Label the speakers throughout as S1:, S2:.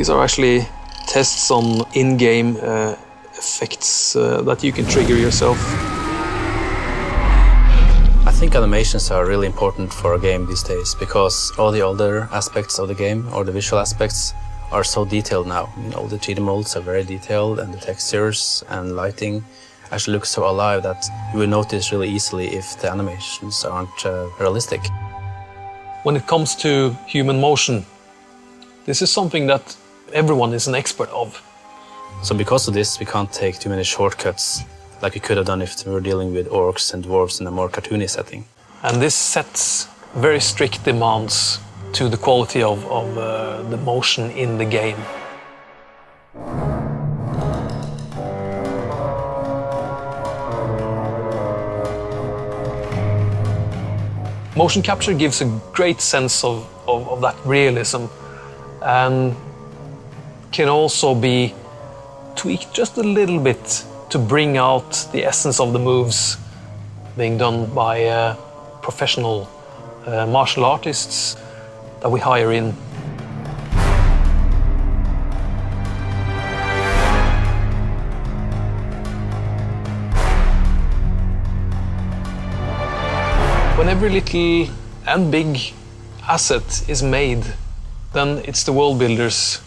S1: These are actually tests on in-game effects that you can trigger yourself.
S2: I think animations are really important for a game these days because all the other aspects of the game, or the visual aspects, are so detailed now. You know, the 3D molds are very detailed, and the textures and lighting actually look so alive that you will notice really easily if the animations aren't realistic.
S1: When it comes to human motion, this is something that everyone is an expert of.
S2: So because of this, we can't take too many shortcuts like we could have done if we were dealing with orcs and dwarves in a more cartoony setting.
S1: And this sets very strict demands to the quality of the motion in the game. Motion capture gives a great sense of that realism, and can also be tweaked just a little bit to bring out the essence of the moves being done by professional martial artists that we hire in. When every little and big asset is made, then it's the world builders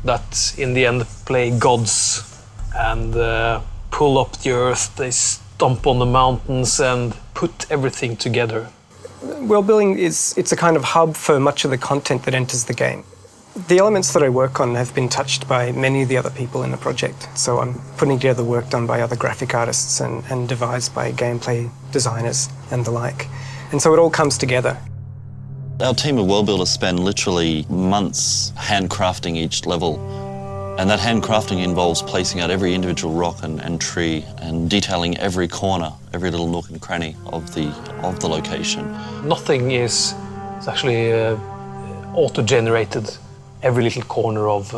S1: that in the end play gods and pull up the earth, they stomp on the mountains and put everything together.
S3: World building it's a kind of hub for much of the content that enters the game. The elements that I work on have been touched by many of the other people in the project. So I'm putting together work done by other graphic artists and devised by gameplay designers and the like. And so it all comes together.
S4: Our team of world builders spend literally months handcrafting each level. And that handcrafting involves placing out every individual rock and tree and detailing every corner, every little nook and cranny of the location.
S1: Nothing is actually auto-generated. Every little corner of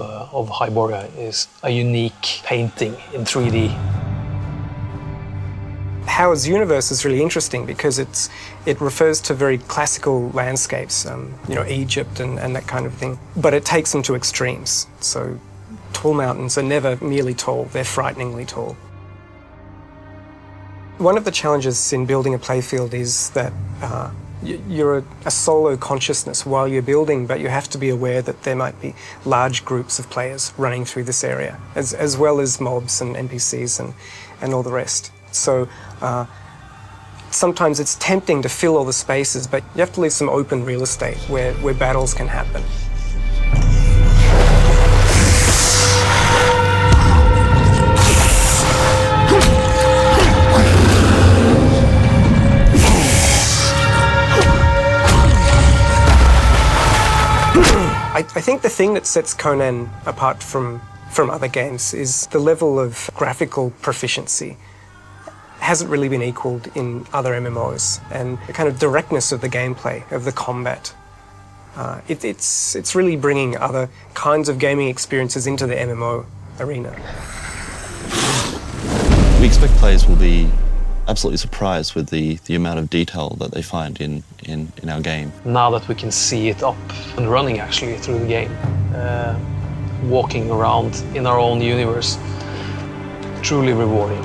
S1: Hyboria is a unique painting in 3D.
S3: Howard's universe is really interesting because it refers to very classical landscapes, you know, Egypt and that kind of thing, but it takes them to extremes. So tall mountains are never merely tall, they're frighteningly tall. One of the challenges in building a playfield is that you're a solo consciousness while you're building, but you have to be aware that there might be large groups of players running through this area, as well as mobs and NPCs and all the rest. So sometimes it's tempting to fill all the spaces, but you have to leave some open real estate where battles can happen. I think the thing that sets Conan apart from other games is the level of graphical proficiency. Hasn't really been equalled in other MMOs, and the kind of directness of the gameplay, of the combat. It's really bringing other kinds of gaming experiences into the MMO arena.
S4: We expect players will be absolutely surprised with the amount of detail that they find in our game.
S1: Now that we can see it up and running actually through the game, walking around in our own universe, truly rewarding.